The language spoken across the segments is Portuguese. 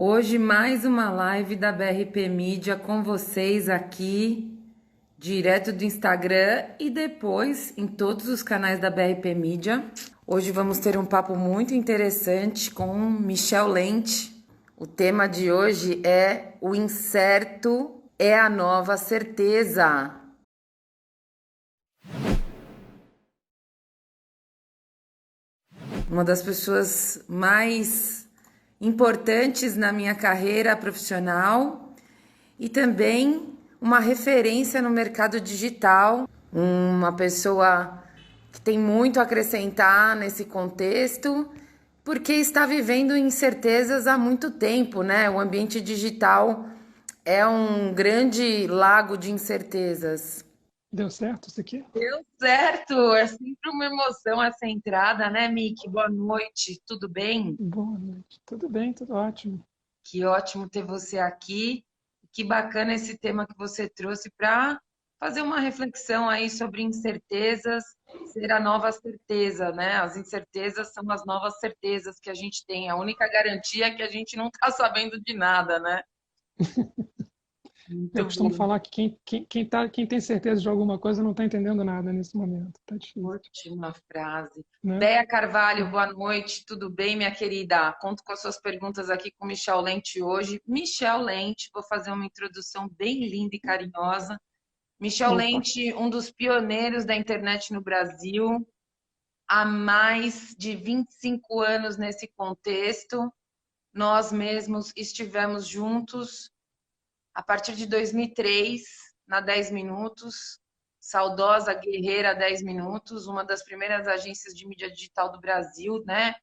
Hoje mais uma live da BRP Mídia com vocês aqui, direto do Instagram e depois em todos os canais da BRP Mídia. Hoje vamos ter um papo muito interessante com Michel Lente. O tema de hoje é o incerto é a nova certeza. Uma das pessoas mais importantes na minha carreira profissional e também uma referência no mercado digital, uma pessoa que tem muito a acrescentar nesse contexto, porque está vivendo incertezas há muito tempo, né? O ambiente digital é um grande lago de incertezas. Deu certo isso aqui? Deu certo! É sempre uma emoção essa entrada, né, Miki? Boa noite, tudo bem? Boa noite. Tudo bem, tudo ótimo. Que ótimo ter você aqui. Que bacana esse tema que você trouxe para fazer uma reflexão aí sobre incertezas, ser a nova certeza, né? As incertezas são as novas certezas que a gente tem. A única garantia é que a gente não está sabendo de nada, né? Eu Muito costumo bom. falar que quem tem certeza de alguma coisa não está entendendo nada nesse momento. Tá difícil, Ótima frase. né? Deia Carvalho, boa noite, tudo bem, minha querida? Conto com as suas perguntas aqui com Michel Lente hoje. Michel Lente, vou fazer uma introdução bem linda e carinhosa. Michel Opa, Lente, um dos pioneiros da internet no Brasil, há mais de 25 anos nesse contexto. Nós mesmos estivemos juntos a partir de 2003, na 10 Minutos, saudosa guerreira 10 Minutos, uma das primeiras agências de mídia digital do Brasil, né?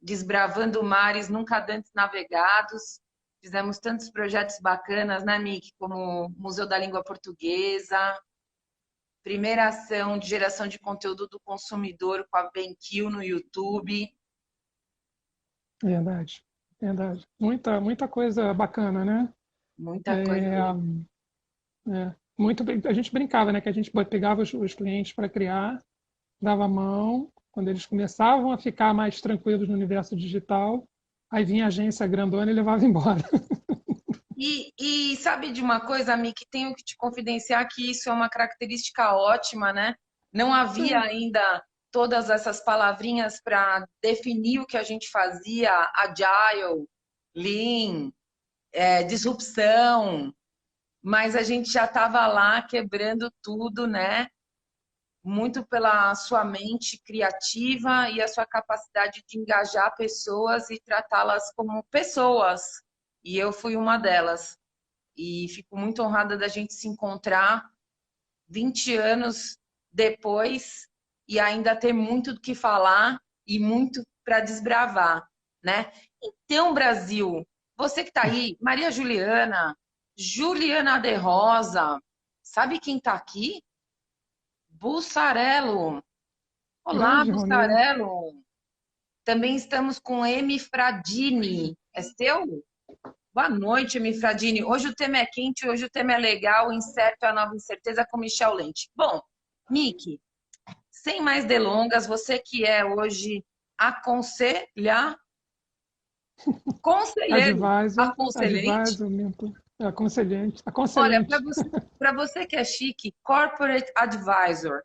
Desbravando mares nunca antes navegados. Fizemos tantos projetos bacanas, né, Mick? Como o Museu da Língua Portuguesa, primeira ação de geração de conteúdo do consumidor com a BenQ no YouTube. verdade, verdade. Muita coisa bacana, né? Muita coisa. É, a gente brincava, né? Que a gente pegava os clientes para criar, dava a mão, quando eles começavam a ficar mais tranquilos no universo digital, aí vinha a agência grandona e levava embora. E sabe de uma coisa, Mi, que tenho que te confidenciar que isso é uma característica ótima, né? Não havia ainda todas essas palavrinhas para definir o que a gente fazia, agile, lean, disrupção, mas a gente já estava lá quebrando tudo, né? Muito pela sua mente criativa e a sua capacidade de engajar pessoas e tratá-las como pessoas. E eu fui uma delas. E fico muito honrada da gente se encontrar 20 anos depois e ainda ter muito do que falar e muito para desbravar, né? Então, Brasil, você que está aí, Maria Juliana, Juliana de Rosa, sabe quem está aqui? Bussarello. Olá, Grande Ronê. Bussarello. Também estamos com Emi Fradini. É seu? Boa noite, Mifradini. Hoje o tema é quente, hoje o tema é legal, incerto é a nova incerteza com Michel Lente. Bom, Miki, sem mais delongas, você que é hoje conselheiro, aconselhente. Advisor, mentor, aconselhante, Olha, aconselhante. para você que é chique, corporate advisor.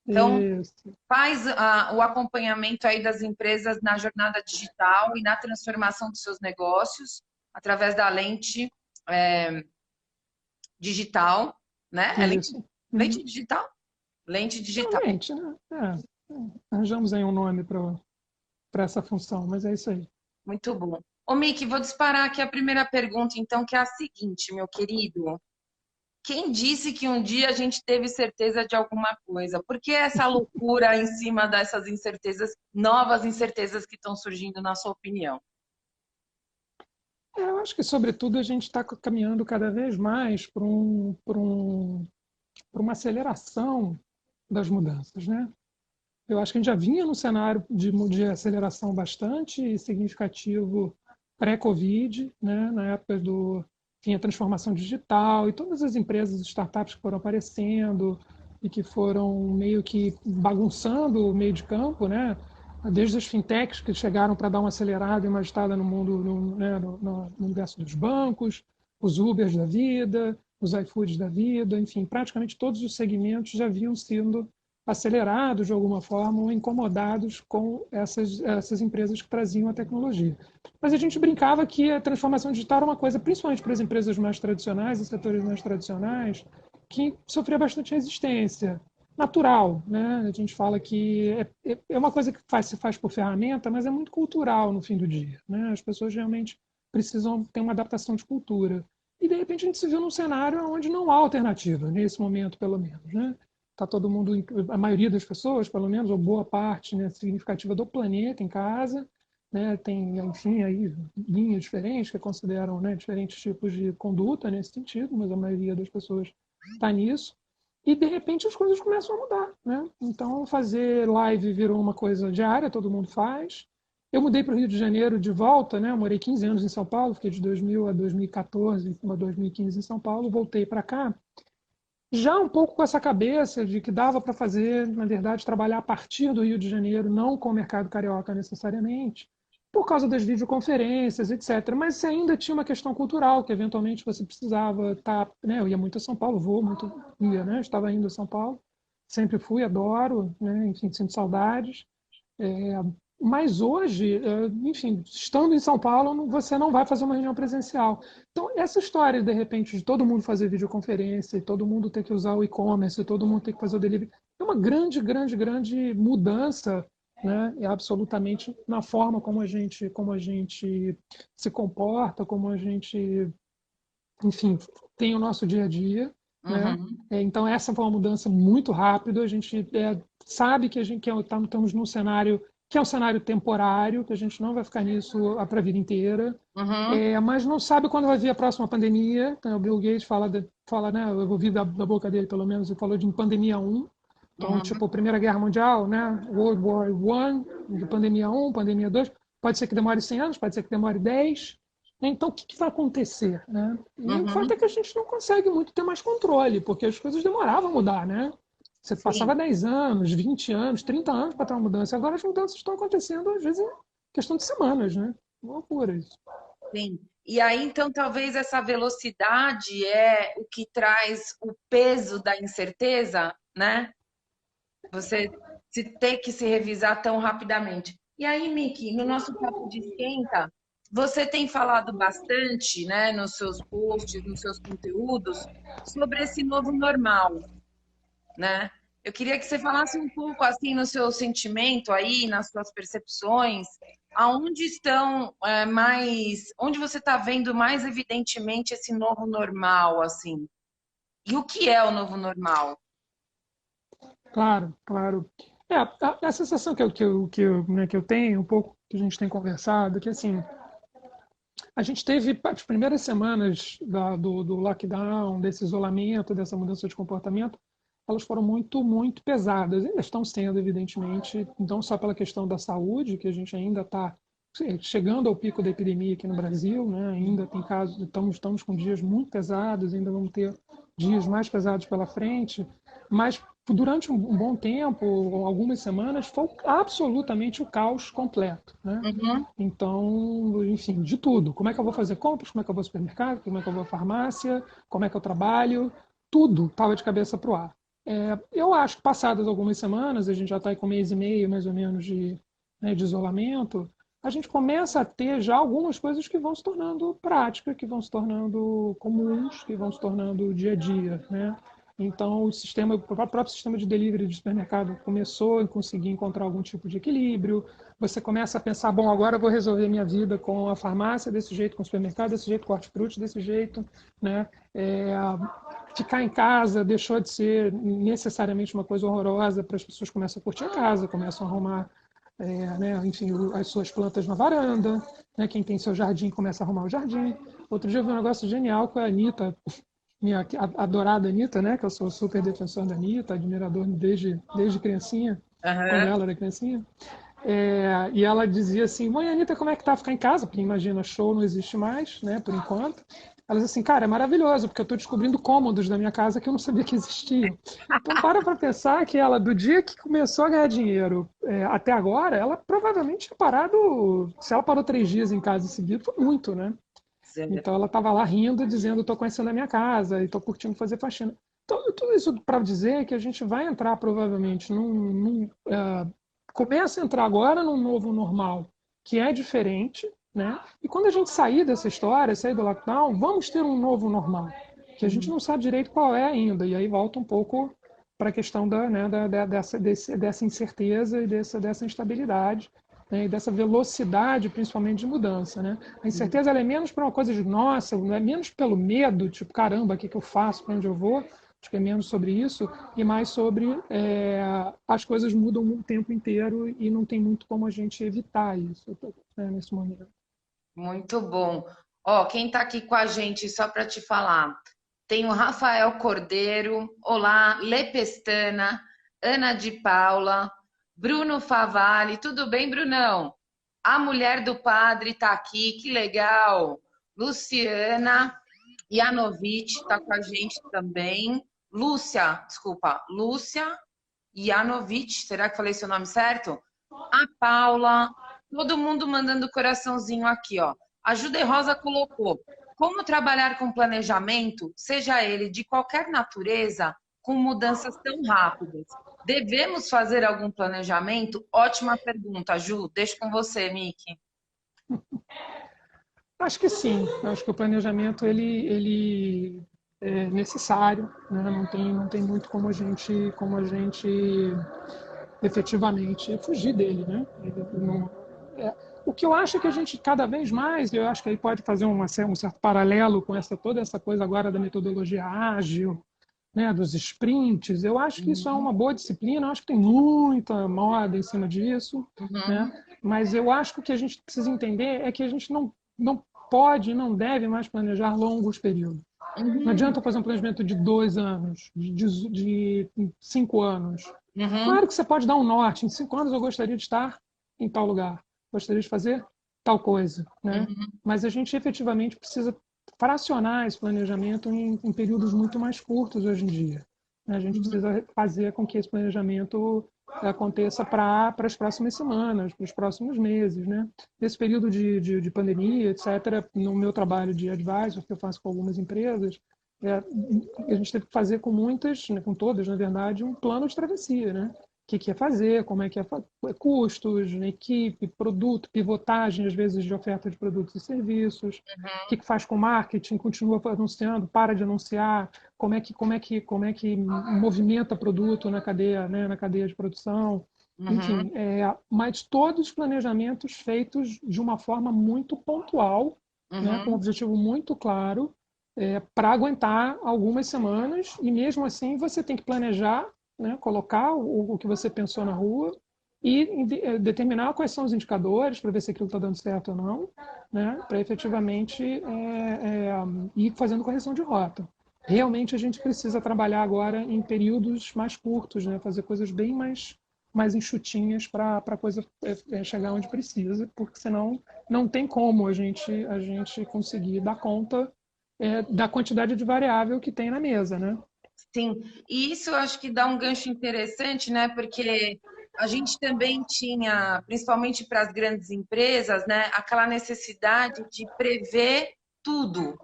Então, Isso, faz o acompanhamento aí das empresas na jornada digital e na transformação dos seus negócios através da lente é, digital, né? É isso. lente Uhum. digital? Lente digital. Realmente, né? Arranjamos aí um nome para essa função, mas é isso aí. Muito bom. Ô, Miki, vou disparar aqui a primeira pergunta, então, que é a seguinte, meu querido. Quem disse que um dia a gente teve certeza de alguma coisa? Por que essa loucura em cima dessas incertezas, novas incertezas que estão surgindo, na sua opinião? Eu acho que, sobretudo, a gente está caminhando cada vez mais por uma aceleração das mudanças, né? Eu acho que a gente já vinha num cenário de aceleração bastante significativo pré-Covid, né? Na época tinha transformação digital e todas as empresas, startups que foram aparecendo e que foram meio que bagunçando o meio de campo, né? desde as fintechs que chegaram para dar uma acelerada e uma agitada no mundo, no universo dos bancos, os Ubers da vida, os iFoods da vida, enfim, praticamente todos os segmentos já vinham sendo acelerados de alguma forma ou incomodados com essas empresas que traziam a tecnologia. Mas a gente brincava que a transformação digital era uma coisa, principalmente para as empresas mais tradicionais, os setores mais tradicionais, que sofria bastante resistência natural, né? A gente fala que é uma coisa que se faz por ferramenta, mas é muito cultural no fim do dia, né? As pessoas realmente precisam ter uma adaptação de cultura. E de repente a gente se viu num cenário onde não há alternativa, nesse momento pelo menos, né? Tá todo mundo, a maioria das pessoas, pelo menos, ou boa parte, né, significativa do planeta em casa, né? Tem, enfim, aí linhas diferentes que consideram, né, diferentes tipos de conduta nesse sentido, mas a maioria das pessoas está nisso. E, de repente, as coisas começam a mudar, né? Então, fazer live virou uma coisa diária, todo mundo faz. Eu mudei para o Rio de Janeiro de volta, né? Eu morei 15 anos em São Paulo, fiquei de 2000 a 2014, a 2015 em São Paulo, voltei para cá, já um pouco com essa cabeça de que dava para fazer, na verdade, trabalhar a partir do Rio de Janeiro, não com o mercado carioca necessariamente, por causa das videoconferências, etc. Mas ainda tinha uma questão cultural, que eventualmente você precisava estar, né? Eu ia muito a São Paulo, vou muito, ia, né? Estava indo a São Paulo, sempre fui, adoro, né? Enfim, sinto saudades. Mas hoje, enfim, estando em São Paulo, você não vai fazer uma reunião presencial. Então, essa história, de repente, de todo mundo fazer videoconferência, e todo mundo ter que usar o e-commerce, todo mundo ter que fazer o delivery, é uma grande, grande, grande mudança, né? É absolutamente na forma como a gente se comporta, como a gente, enfim, tem o nosso dia a dia, né? Uhum. Então, essa foi uma mudança muito rápida. A gente sabe que estamos num cenário que é um cenário temporário, que a gente não vai ficar nisso para a vida inteira, Uhum. mas não sabe quando vai vir a próxima pandemia. Então, o Bill Gates fala, né, eu ouvi da boca dele, pelo menos, ele falou de pandemia 1. Então, Uhum. tipo, Primeira Guerra Mundial, né, World War I, de pandemia 1, pandemia 2. Pode ser que demore 100 anos, pode ser que demore 10. Então, o que vai acontecer? Né? E o fato é Uhum. que a gente não consegue muito ter mais controle, porque as coisas demoravam a mudar, né? Você passava Sim, 10 anos, 20 anos, 30 anos para ter uma mudança. Agora as mudanças estão acontecendo, às vezes, em questão de semanas, né? Loucura isso. sim. E aí, então, talvez essa velocidade é o que traz o peso da incerteza, né? Você se ter que se revisar tão rapidamente. E aí, Miki, no nosso papo de esquenta, você tem falado bastante, né, nos seus posts, nos seus conteúdos, sobre esse novo normal, né? Eu queria que você falasse um pouco assim no seu sentimento aí, nas suas percepções, aonde estão onde você está vendo mais evidentemente esse novo normal, assim? E o que é o novo normal? Claro, claro. A sensação que eu tenho, um pouco que a gente tem conversado, que assim, a gente teve as primeiras semanas do lockdown, desse isolamento, dessa mudança de comportamento, elas foram muito, muito pesadas. Ainda estão sendo, evidentemente, não só pela questão da saúde, que a gente ainda está chegando ao pico da epidemia aqui no Brasil, né? Ainda tem casos, estamos com dias muito pesados, ainda vamos ter dias mais pesados pela frente, mas durante um bom tempo, algumas semanas, foi absolutamente o caos completo, né? Uhum, Então, enfim, de tudo. Como é que eu vou fazer compras? Como é que eu vou ao supermercado? Como é que eu vou à farmácia? Como é que eu trabalho? Tudo estava de cabeça para o ar. Eu acho que passadas algumas semanas, a gente já está com um mês e meio mais ou menos de isolamento, a gente começa a ter já algumas coisas que vão se tornando prática, que vão se tornando comuns, que vão se tornando dia a dia, né? Então, o próprio sistema de delivery de supermercado começou a conseguir encontrar algum tipo de equilíbrio. Você começa a pensar, bom, agora eu vou resolver minha vida com a farmácia desse jeito, com o supermercado desse jeito, com o hortifruti desse jeito, né? Ficar em casa deixou de ser necessariamente uma coisa horrorosa para as pessoas começam a curtir a casa, começam a arrumar, né, enfim, as suas plantas na varanda, né? Quem tem seu jardim começa a arrumar o jardim. Outro dia eu vi um negócio genial com a Anitta, minha adorada Anitta, né? Que eu sou super defensor da Anitta, admirador desde criancinha, quando uhum, ela era criancinha. E ela dizia assim, mãe, Anitta, como é que tá ficar em casa? Porque imagina, show não existe mais, né, por enquanto. Ela diz assim, cara, é maravilhoso, porque eu estou descobrindo cômodos da minha casa que eu não sabia que existiam. Então, para pensar que ela, do dia que começou a ganhar dinheiro até agora, ela provavelmente tinha parado, se ela parou 3 dias em casa em seguida, foi muito, né? Então, ela estava lá rindo, dizendo, estou conhecendo a minha casa e estou curtindo fazer faxina. Então, tudo isso para dizer que a gente vai entrar, provavelmente, começa a entrar agora num novo normal, que é diferente, né? E quando a gente sair dessa história, sair do lockdown, vamos ter um novo normal, que a gente não sabe direito qual é ainda. E aí volta um pouco para a questão dessa incerteza e dessa instabilidade, né? E dessa velocidade, principalmente, de mudança. Né? A incerteza ela é menos para uma coisa de, nossa, não é menos pelo medo, tipo, caramba, o que eu faço, para onde eu vou? Acho que é menos sobre isso e mais sobre as coisas mudam o tempo inteiro e não tem muito como a gente evitar isso, né, nesse momento. Muito bom. Ó, quem está aqui com a gente, só para te falar, tem o Rafael Cordeiro, olá, Lê Pestana, Ana de Paula, Bruno Favalli, tudo bem, Brunão? A mulher do padre está aqui, que legal. Luciana Janovic está com a gente também. Lúcia Janovic, será que falei seu nome certo? A Paula, todo mundo mandando coraçãozinho aqui, ó. A Jude Rosa colocou: como trabalhar com planejamento, seja ele de qualquer natureza, com mudanças tão rápidas? Devemos fazer algum planejamento? Ótima pergunta, Ju. Deixo com você, Miki. Acho que sim. Acho que o planejamento ele é necessário, né? Não tem muito como a gente efetivamente fugir dele, né? O que eu acho é que a gente cada vez mais, eu acho que aí pode fazer um certo paralelo com toda essa coisa agora da metodologia ágil, né, dos sprints. Eu acho que isso é uma boa disciplina, eu acho que tem muita moda em cima disso, né? Mas eu acho que o que a gente precisa entender é que a gente não pode e não deve mais planejar longos períodos. Não adianta fazer um planejamento de 2 anos, de 5 anos. Claro que você pode dar um norte. Em 5 anos eu gostaria de estar em tal lugar. Gostaria de fazer tal coisa. Né? Mas a gente efetivamente precisa fracionar esse planejamento em períodos muito mais curtos hoje em dia. A gente precisa fazer com que esse planejamento aconteça para as próximas semanas, para os próximos meses. Né? Nesse período de pandemia, etc., no meu trabalho de advisor, que eu faço com algumas empresas, a gente teve que fazer com muitas, né, com todas, na verdade, um plano de travessia, né? O que é fazer, como é que é custos, né, equipe, produto, pivotagem, às vezes, de oferta de produtos e serviços, o que faz com marketing, continua anunciando, para de anunciar, como é que movimenta produto na cadeia, né, na cadeia de produção, enfim, mas todos os planejamentos feitos de uma forma muito pontual, né, com um objetivo muito claro, para aguentar algumas semanas, e mesmo assim você tem que planejar, né, colocar o que você pensou na rua e determinar quais são os indicadores para ver se aquilo está dando certo ou não, né, para efetivamente ir fazendo correção de rota. Realmente a gente precisa trabalhar agora em períodos mais curtos, né, fazer coisas bem mais enxutinhas para a coisa chegar onde precisa, porque senão não tem como a gente conseguir dar conta da quantidade de variável que tem na mesa, né? Sim, e isso eu acho que dá um gancho interessante, né? Porque a gente também tinha, principalmente para as grandes empresas, né, aquela necessidade de prever tudo.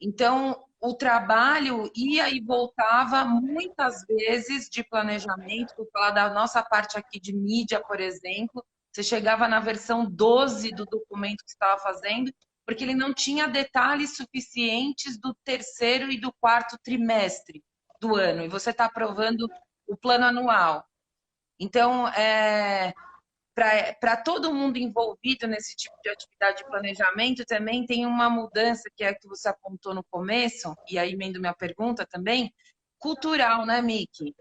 Então, o trabalho ia e voltava muitas vezes de planejamento. Vou falar da nossa parte aqui de mídia, por exemplo. Você chegava na versão 12 do documento que estava fazendo, porque ele não tinha detalhes suficientes do terceiro e do quarto trimestre do ano. E você está aprovando o plano anual. Então, para todo mundo envolvido nesse tipo de atividade de planejamento, também tem uma mudança, que é a que você apontou no começo, e aí emendo minha pergunta também, cultural, né, Miki?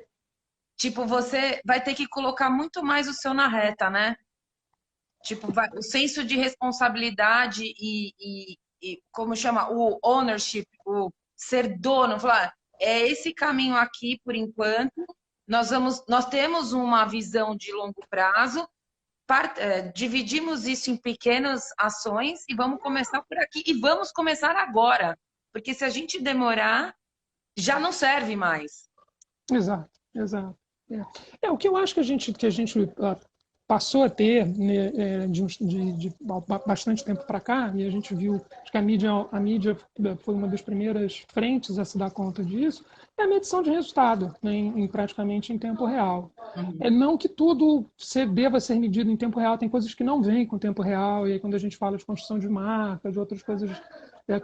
Tipo, você vai ter que colocar muito mais o seu na reta, né? Tipo, o senso de responsabilidade e como chama? O ownership, o ser dono, falar, é esse caminho aqui por enquanto, nós temos uma visão de longo prazo, dividimos isso em pequenas ações e vamos começar por aqui. E vamos começar agora. Porque se a gente demorar, já não serve mais. Exato, exato. O que eu acho que a gente passou a ter, né, de bastante tempo para cá, e a gente viu, acho que a mídia foi uma das primeiras frentes a se dar conta disso, é a medição de resultado, né, praticamente em tempo real. É não que tudo deva ser medido em tempo real, tem coisas que não vêm com tempo real, e aí quando a gente fala de construção de marca, de outras coisas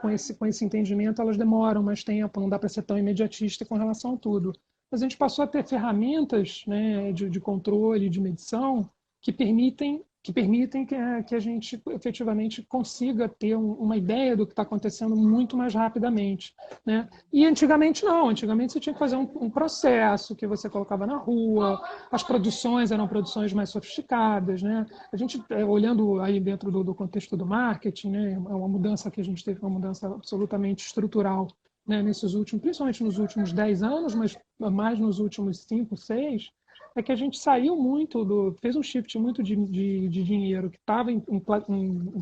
com esse entendimento, elas demoram mais tempo, não dá para ser tão imediatista com relação a tudo. Mas a gente passou a ter ferramentas, né, de controle, de medição, que permitem que a gente efetivamente consiga ter uma ideia do que está acontecendo muito mais rapidamente, né? E antigamente não, antigamente você tinha que fazer um processo que você colocava na rua, as produções eram produções mais sofisticadas, né? A gente, olhando aí dentro do contexto do marketing, né, é uma mudança que a gente teve, uma mudança absolutamente estrutural, né, principalmente nos últimos 10 anos, mas mais nos últimos 5, 6, é que a gente saiu fez um shift muito de dinheiro que estava em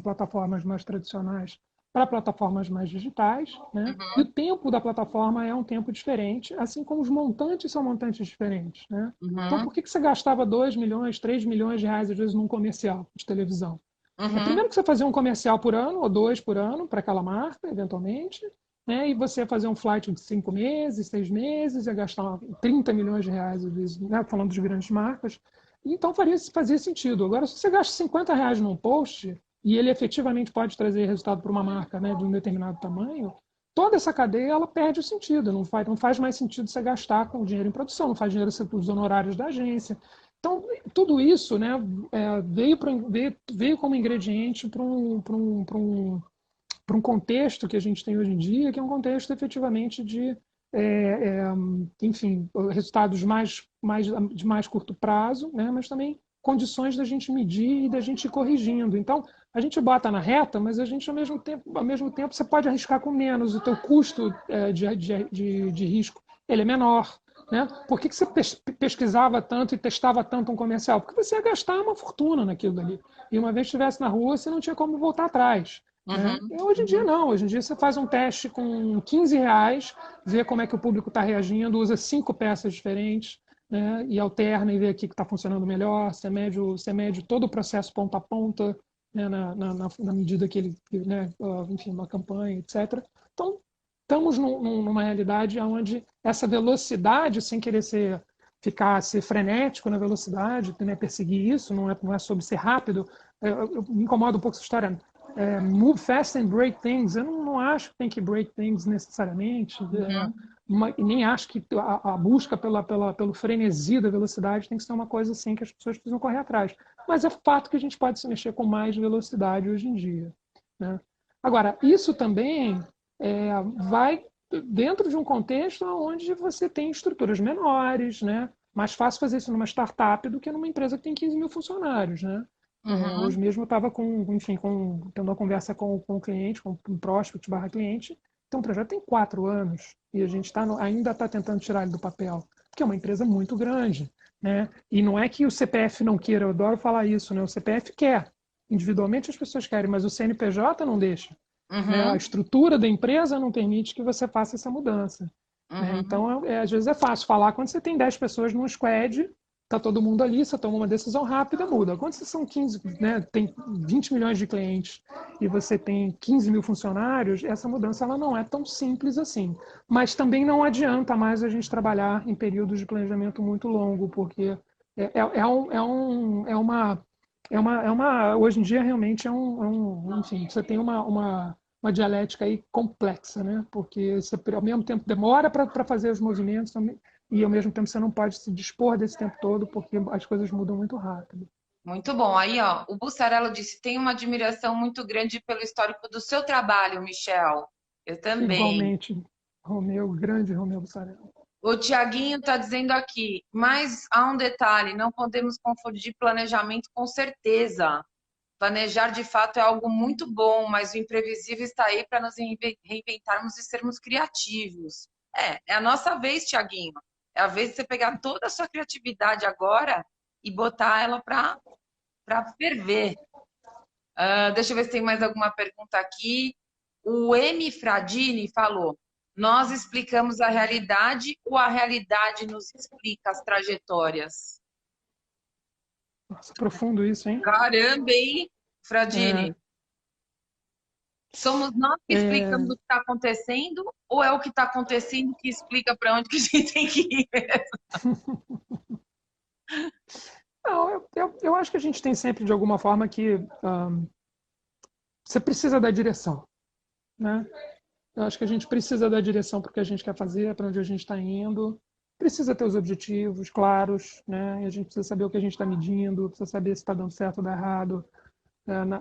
plataformas mais tradicionais para plataformas mais digitais, né? E o tempo da plataforma é um tempo diferente, assim como os montantes são montantes diferentes, né? Então, por que você gastava 2 milhões, 3 milhões de reais, às vezes, num comercial de televisão? Primeiro que você fazia um comercial por ano, ou 2 por ano, para aquela marca, eventualmente, né? E você ia fazer um flight de 5 meses, 6 meses, ia gastar 30 milhões de reais, às vezes, né? Falando de grandes marcas. Então fazia sentido. Agora, se você gasta 50 reais num post, e ele efetivamente pode trazer resultado para uma marca, né, de um determinado tamanho, toda essa cadeia ela perde o sentido. Não faz mais sentido você gastar com dinheiro em produção, não faz dinheiro para os honorários da agência. Então, tudo isso, né, veio como ingrediente para um contexto que a gente tem hoje em dia, que é um contexto efetivamente enfim, resultados de mais curto prazo, né? Mas também condições da gente medir e da gente ir corrigindo. Então, a gente bota na reta, mas a gente, ao mesmo tempo você pode arriscar com menos, o teu custo de risco ele é menor. Né? Por que você pesquisava tanto e testava tanto um comercial? Porque você ia gastar uma fortuna naquilo ali. E uma vez que estivesse na rua, você não tinha como voltar atrás. Né? E hoje em dia não, hoje em dia você faz um teste com 15 reais, vê como é que o público está reagindo, usa 5 peças diferentes, né? E alterna e vê aqui que está funcionando melhor, você mede todo o processo ponta a ponta, né? Na medida que ele, né? Enfim, uma campanha, etc. Então, estamos numa realidade onde essa velocidade, sem querer ser frenético na velocidade, né? Perseguir isso, não é sobre ser rápido. Eu me incomoda um pouco essa história. Move fast and break things. Eu não acho que tem que break things necessariamente. Nem acho que a busca pelo frenesi da velocidade tem que ser uma coisa assim que as pessoas precisam correr atrás. Mas é fato que a gente pode se mexer com mais velocidade hoje em dia. Né? Agora, isso também vai dentro de um contexto onde você tem estruturas menores, né? Mais fácil fazer isso numa startup do que numa empresa que tem 15 mil funcionários, né? Hoje mesmo eu estava tendo uma conversa com o cliente, com um prospect / cliente. Então o projeto tem 4 anos e a gente ainda está tentando tirar ele do papel, porque é uma empresa muito grande. Né? E não é que o CPF não queira, eu adoro falar isso, né? O CPF quer, individualmente as pessoas querem, mas o CNPJ não deixa. Né? A estrutura da empresa não permite que você faça essa mudança. Né? Então, às vezes é fácil falar quando você tem 10 pessoas num squad, está todo mundo ali, você toma uma decisão rápida, muda. Quando você são 15, né, tem 20 milhões de clientes e você tem 15 mil funcionários, essa mudança ela não é tão simples assim. Mas também não adianta mais a gente trabalhar em períodos de planejamento muito longo, porque hoje em dia realmente enfim, você tem uma dialética aí complexa, né? Porque você ao mesmo tempo demora para fazer os movimentos e ao mesmo tempo você não pode se dispor desse tempo todo porque as coisas mudam muito rápido. Muito bom. Aí, ó, o Bussarello disse: tem uma admiração muito grande pelo histórico do seu trabalho, Michel. Eu também. Igualmente, grande Romeu Bussarello. O Tiaguinho está dizendo aqui, mas há um detalhe: não podemos confundir planejamento com certeza. Planejar de fato é algo muito bom, mas o imprevisível está aí para nos reinventarmos e sermos criativos. É a nossa vez, Tiaguinho. É a vez de você pegar toda a sua criatividade agora e botar ela para para ferver. Deixa eu ver se tem mais alguma pergunta aqui. O M. Fradini falou: nós explicamos a realidade ou a realidade nos explica as trajetórias? Nossa, profundo isso, hein? Caramba, hein, Fradini? Somos nós que explicamos o que está acontecendo ou é o que está acontecendo que explica para onde que a gente tem que ir? Não, eu acho que a gente tem sempre, de alguma forma, que você precisa da direção, né? Eu acho que a gente precisa da direção para o que a gente quer fazer, para onde a gente está indo. Precisa ter os objetivos claros, né? E a gente precisa saber o que a gente está medindo, precisa saber se está dando certo ou dá errado,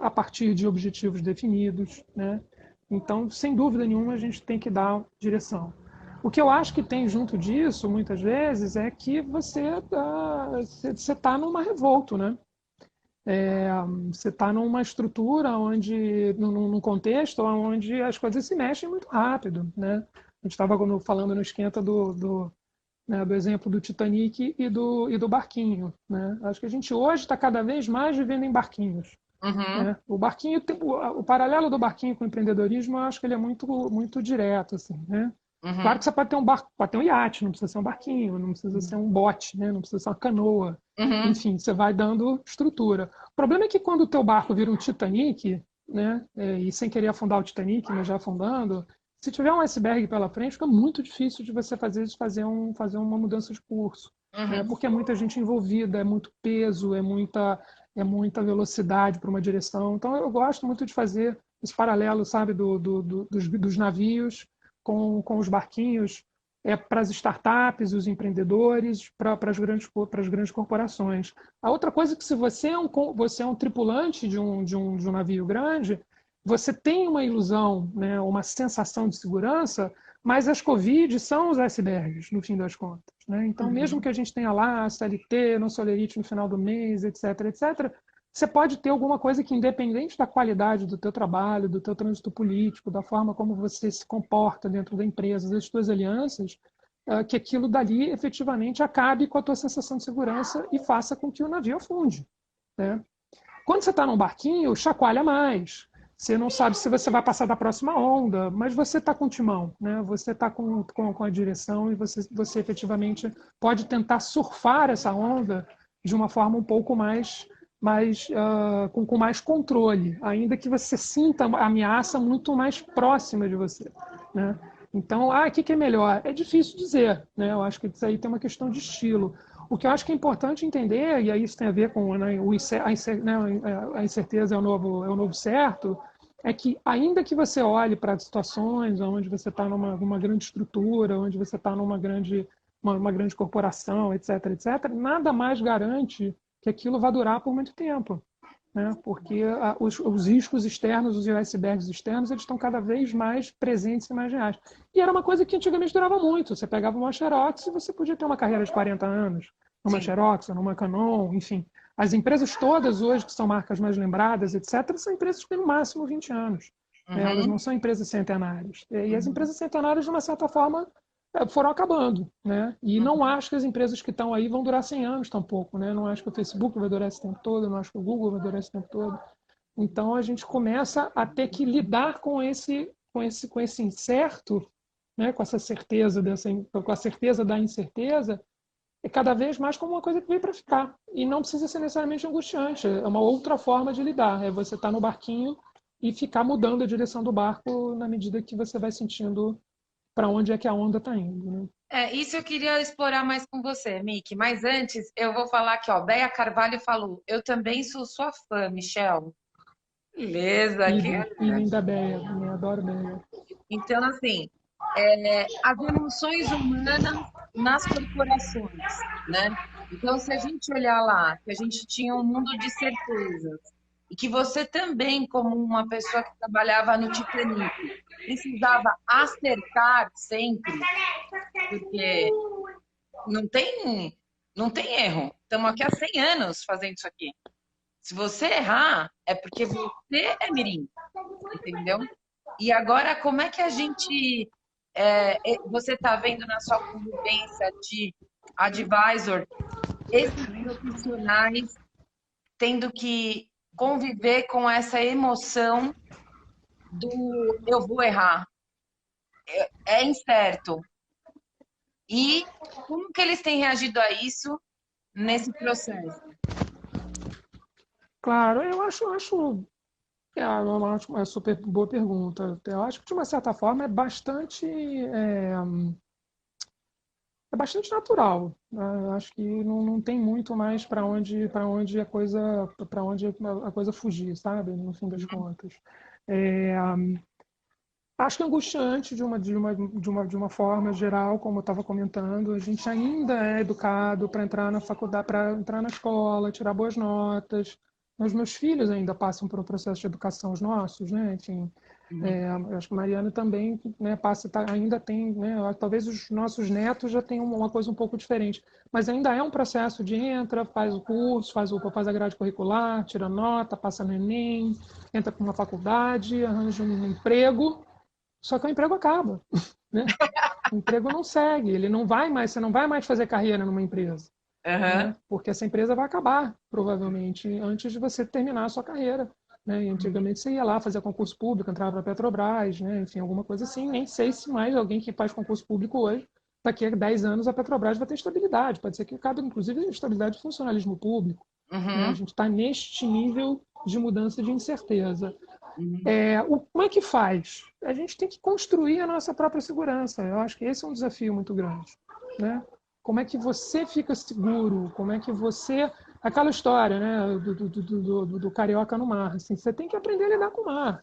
a partir de objetivos definidos, né? Então, sem dúvida nenhuma, a gente tem que dar direção. O que eu acho que tem junto disso, muitas vezes, é que você está numa revolta, né? Você está numa estrutura onde, num contexto onde as coisas se mexem muito rápido, né? A gente estava falando no esquenta né, do exemplo do Titanic e do barquinho, né? Acho que a gente hoje está cada vez mais vivendo em barquinhos. Né? O barquinho, o paralelo do barquinho com o empreendedorismo, eu acho que ele é muito direto, assim, né? Claro que você pode ter um barco, pode ter um iate, não precisa ser um barquinho, não precisa ser um bote, né? Não precisa ser uma canoa. Enfim, você vai dando estrutura. O problema é que quando o teu barco vira um Titanic, né? E sem querer afundar o Titanic, mas já afundando, se tiver um iceberg pela frente, fica muito difícil de você fazer uma mudança de curso. Né? Porque é muita gente envolvida, é muito peso, é muita velocidade para uma direção. Então, eu gosto muito de fazer esse paralelo, sabe, dos navios com os barquinhos, para as startups, os empreendedores, para as grandes corporações. A outra coisa é que se você é um tripulante de um navio grande, você tem uma ilusão, né, uma sensação de segurança, mas as Covid são os icebergs, no fim das contas. Né? Então, mesmo que a gente tenha lá a CLT, nosso olerite no final do mês, etc., etc., você pode ter alguma coisa que, independente da qualidade do teu trabalho, do teu trânsito político, da forma como você se comporta dentro da empresa, das tuas alianças, que aquilo dali efetivamente acabe com a tua sensação de segurança e faça com que o navio afunde. Né? Quando você está num barquinho, chacoalha mais. Você não sabe se você vai passar da próxima onda, mas você está com o timão, né? Você está com a direção e você efetivamente pode tentar surfar essa onda de uma forma um pouco com mais controle, ainda que você sinta a ameaça muito mais próxima de você. Né? Então, o que é melhor? É difícil dizer. Né? Eu acho que isso aí tem uma questão de estilo. O que eu acho que é importante entender, e aí isso tem a ver com a incerteza é o novo certo, é que ainda que você olhe para situações onde você está numa grande estrutura, onde você está numa grande corporação, etc., etc., nada mais garante que aquilo vai durar por muito tempo. Né? Porque os riscos externos, os icebergs externos, eles estão cada vez mais presentes e mais reais. E era uma coisa que antigamente durava muito. Você pegava uma Xerox e você podia ter uma carreira de 40 anos, numa Xerox, numa Canon, enfim. As empresas todas hoje, que são marcas mais lembradas, etc., são empresas que têm no máximo 20 anos. Elas não são empresas centenárias. E as empresas centenárias, de uma certa forma, foram acabando, né? E não acho que as empresas que estão aí vão durar 100 anos tampouco, né? Não acho que o Facebook vai durar esse tempo todo, não acho que o Google vai durar esse tempo todo. Então a gente começa a ter que lidar com esse incerto, né? Com essa certeza com a certeza da incerteza, cada vez mais como uma coisa que veio para ficar. E não precisa ser necessariamente angustiante. É uma outra forma de lidar. É você estar no barquinho e ficar mudando a direção do barco na medida que você vai sentindo para onde é que a onda está indo. Né? Isso eu queria explorar mais com você, Miki. Mas antes, eu vou falar aqui, ó. Béia Carvalho falou: eu também sou sua fã, Michel. Beleza, Idem da Béia, eu adoro Béia. Então, assim, as emoções humanas nas corporações, né? Então, se a gente olhar lá, que a gente tinha um mundo de certezas, e que você também, como uma pessoa que trabalhava no Titanic, precisava acertar sempre, porque não tem erro. Estamos aqui há 100 anos fazendo isso aqui. Se você errar, é porque você é mirim, entendeu? E agora, como é que a gente... você está vendo na sua convivência de advisor esses profissionais tendo que conviver com essa emoção do eu vou errar, é incerto. E como que eles têm reagido a isso nesse processo? Claro, eu acho uma super boa pergunta. Eu acho que, de uma certa forma, é bastante natural, né? Eu acho que não tem muito mais para onde a coisa fugir, sabe? No fim das contas. É, Acho que é angustiante de uma forma geral, como eu estava comentando. A gente ainda é educado para entrar na faculdade, para entrar na escola, tirar boas notas. Os meus filhos ainda passam por um processo de educação, os nossos, né? Enfim, eu acho que a Mariana também, né, ainda tem, né? Talvez os nossos netos já tenham uma coisa um pouco diferente, mas ainda é um processo de entra, faz o curso, faz a grade curricular, tira nota, passa no Enem, entra para uma faculdade, arranja um emprego. Só que o emprego acaba, né? O emprego não segue, você não vai mais fazer carreira numa empresa, Aham. né? Porque essa empresa vai acabar, provavelmente, antes de você terminar a sua carreira, né? E antigamente você ia lá fazer concurso público, entrava para a Petrobras, né? Enfim, alguma coisa assim. Nem sei se mais alguém que faz concurso público hoje, daqui a 10 anos a Petrobras vai ter estabilidade. Pode ser que acabe, inclusive, a estabilidade do funcionalismo público, né? A Uhum. gente está neste nível de mudança de incerteza. Uhum. Como é que faz? A gente tem que construir a nossa própria segurança. Eu acho que esse é um desafio muito grande, né? Como é que você fica seguro? Como é que você... Aquela história, né, do carioca no mar. Assim, você tem que aprender a lidar com o mar.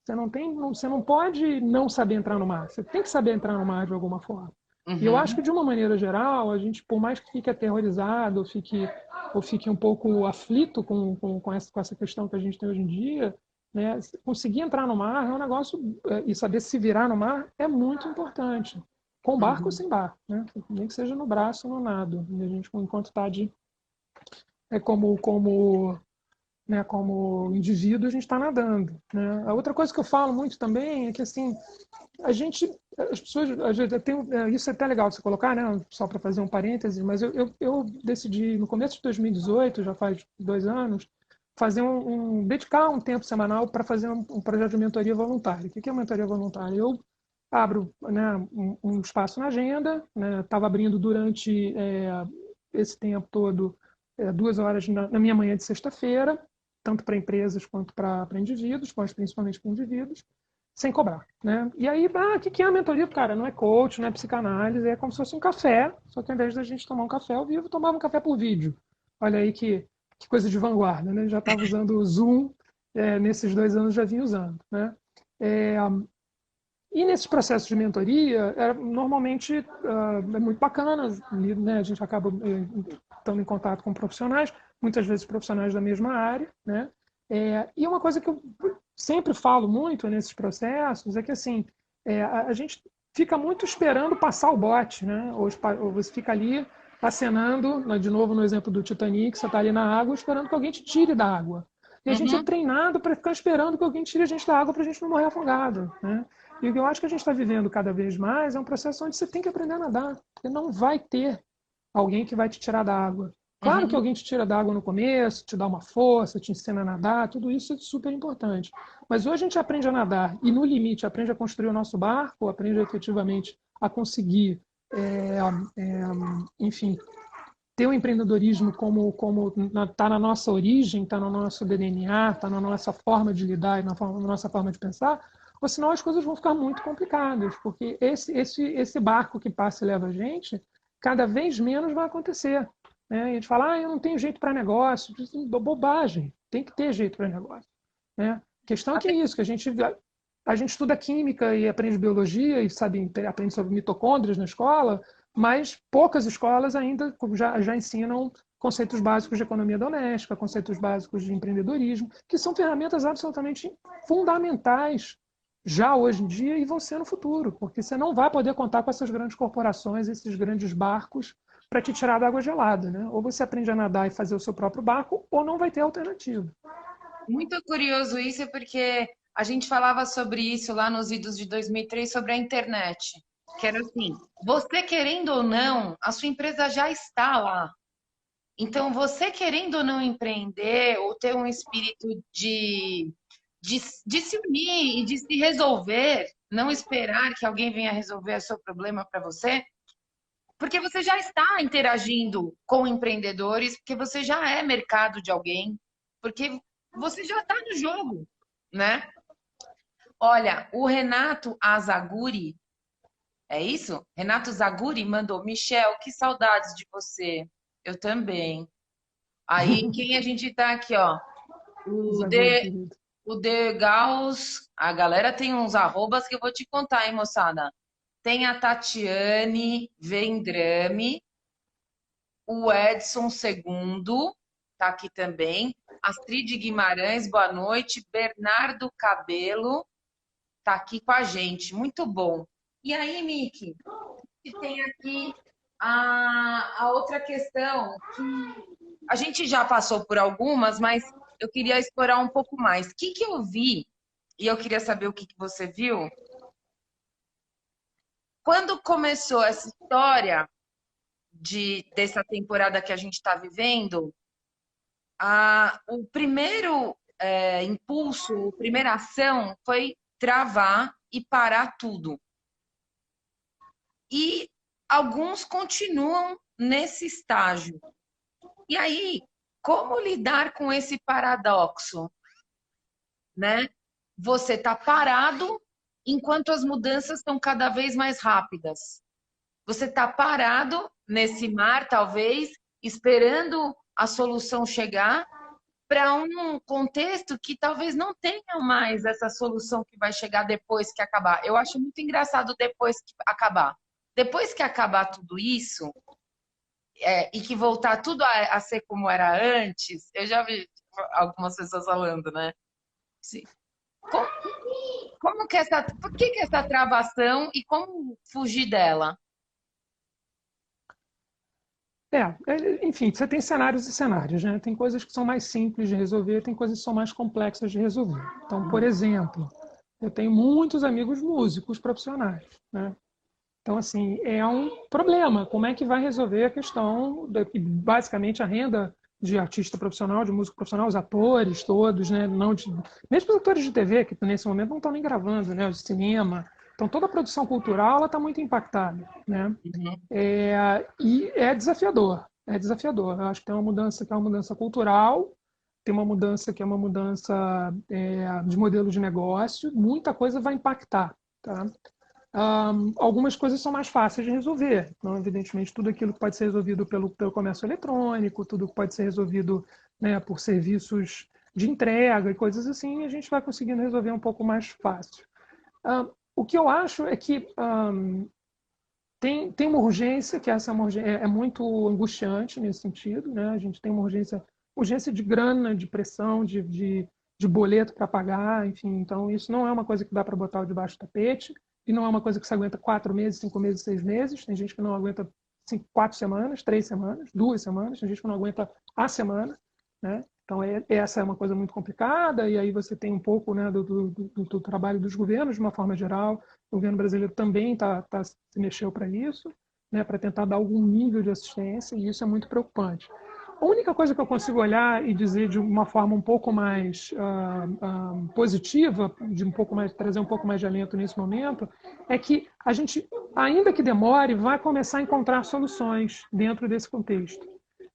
Você não pode não saber entrar no mar. Você tem que saber entrar no mar de alguma forma. E eu acho que, Uhum. de uma maneira geral, a gente, por mais que fique aterrorizado ou fique um pouco aflito com essa questão que a gente tem hoje em dia, né, conseguir entrar no mar é um negócio, e saber se virar no mar é muito importante. Com barco ou Uhum. sem barco, né? Nem que seja no braço ou no nado. E a gente, enquanto está como indivíduo, a gente está nadando, né? A outra coisa que eu falo muito também é que, assim, as pessoas, às vezes, isso é até legal você colocar, né? Só para fazer um parêntese, mas eu decidi, no começo de 2018, já faz 2 anos, dedicar um tempo semanal para fazer um projeto de mentoria voluntária. O que é mentoria voluntária? Eu abro, né, um espaço na agenda, né? Estava abrindo durante esse tempo todo 2 horas na minha manhã de sexta-feira, tanto para empresas quanto para indivíduos, mas principalmente para indivíduos, sem cobrar, né? E aí, o que é a mentoria? Cara, não é coach, não é psicanálise, é como se fosse um café, só que ao invés da gente tomar um café ao vivo, tomava um café por vídeo. Olha aí que coisa de vanguarda, né? Já estava usando o Zoom, nesses 2 anos já vinha usando, né? É, e nesses processos de mentoria, normalmente é muito bacana, né? A gente acaba estando em contato com profissionais, muitas vezes profissionais da mesma área, né? E uma coisa que eu sempre falo muito nesses processos é que, assim, a gente fica muito esperando passar o bote, né? Ou você fica ali acenando, né, de novo no exemplo do Titanic, você está ali na água esperando que alguém te tire da água. E a gente é Uhum. treinado para ficar esperando que alguém tire a gente da água para a gente não morrer afogado, né? E o que eu acho que a gente está vivendo cada vez mais é um processo onde você tem que aprender a nadar, porque não vai ter alguém que vai te tirar da água. Claro que Uhum. alguém te tira da água no começo, te dá uma força, te ensina a nadar, tudo isso é super importante. Mas ou a gente aprende a nadar e, no limite, aprende a construir o nosso barco, aprende efetivamente a conseguir, enfim, ter o empreendedorismo como está na nossa origem, está no nosso DNA, está na nossa forma de lidar e na nossa forma de pensar, ou senão as coisas vão ficar muito complicadas, porque esse barco que passa e leva a gente, cada vez menos vai acontecer, né? E a gente fala, eu não tenho jeito para negócio, bobagem, tem que ter jeito para negócio, né? A questão é que é isso, que a gente estuda química e aprende biologia e aprende sobre mitocôndrias na escola, mas poucas escolas ainda já ensinam conceitos básicos de economia doméstica, conceitos básicos de empreendedorismo, que são ferramentas absolutamente fundamentais já hoje em dia e vão ser no futuro, porque você não vai poder contar com essas grandes corporações, esses grandes barcos para te tirar da água gelada, né? Ou você aprende a nadar e fazer o seu próprio barco, ou não vai ter alternativa. Muito curioso isso, porque a gente falava sobre isso lá nos idos de 2003 sobre a internet. Que era assim, você querendo ou não, a sua empresa já está lá. Então, você querendo ou não empreender, ou ter um espírito de se unir e de se resolver, não esperar que alguém venha resolver o seu problema para você, porque você já está interagindo com empreendedores, porque você já é mercado de alguém, porque você já está no jogo, né? Olha, o Renato Azaguri, é isso? Renato Zaguri mandou: Michel, que saudades de você. Eu também. Aí, quem a gente tá aqui, ó? O Zaguri, De, querido. o De Gauss. A galera tem uns arrobas que eu vou te contar, hein, moçada? Tem a Tatiane Vendrame, o Edson Segundo, tá aqui também. Astrid Guimarães, boa noite. Bernardo Cabelo tá aqui com a gente. Muito bom. E aí, Miki, tem aqui a outra questão, que a gente já passou por algumas, mas eu queria explorar um pouco mais. O que que eu vi, e eu queria saber o que que você viu, quando começou essa história dessa temporada que a gente está vivendo, o primeiro impulso, a primeira ação foi travar e parar tudo. E alguns continuam nesse estágio. E aí, como lidar com esse paradoxo, né? Você está parado enquanto as mudanças estão cada vez mais rápidas. Você está parado nesse mar, talvez, esperando a solução chegar para um contexto que talvez não tenha mais essa solução que vai chegar depois que acabar. Eu acho muito engraçado depois que acabar. Depois que acabar tudo isso, e que voltar tudo a ser como era antes, eu já vi algumas pessoas falando, né? Sim. Como, como que por que essa travação e como fugir dela? Enfim, você tem cenários e cenários, né? Tem coisas que são mais simples de resolver, tem coisas que são mais complexas de resolver. Então, por exemplo, eu tenho muitos amigos músicos profissionais, né? Então, assim, é um problema. Como é que vai resolver a questão, basicamente, a renda de artista profissional, de músico profissional, os atores todos, né? Não de, mesmo os atores de TV, que nesse momento não estão nem gravando, né? O de cinema. Então, toda a produção cultural está muito impactada, né? Uhum. E é desafiador. É desafiador. Eu acho que tem uma mudança que é uma mudança cultural, tem uma mudança que é uma mudança de modelo de negócio. Muita coisa vai impactar, tá? Algumas coisas são mais fáceis de resolver. Então, evidentemente, tudo aquilo que pode ser resolvido pelo comércio eletrônico, tudo que pode ser resolvido, né, por serviços de entrega e coisas assim, a gente vai conseguindo resolver um pouco mais fácil. O que eu acho é que tem uma urgência, que essa é muito angustiante nesse sentido, né? A gente tem uma urgência de grana, de pressão, de boleto para pagar, enfim. Então, isso não é uma coisa que dá para botar debaixo do tapete, e não é uma coisa que se aguenta 4 meses, 5 meses, 6 meses. Tem gente que não aguenta 4 semanas, 3 semanas, 2 semanas, tem gente que não aguenta a semana, né? Então, essa é uma coisa muito complicada, e aí você tem um pouco, né, do trabalho dos governos, de uma forma geral. O governo brasileiro também se mexeu para isso, né, para tentar dar algum nível de assistência, e isso é muito preocupante. A única coisa que eu consigo olhar e dizer de uma forma um pouco mais positiva, trazer um pouco mais de alento nesse momento, é que a gente, ainda que demore, vai começar a encontrar soluções dentro desse contexto,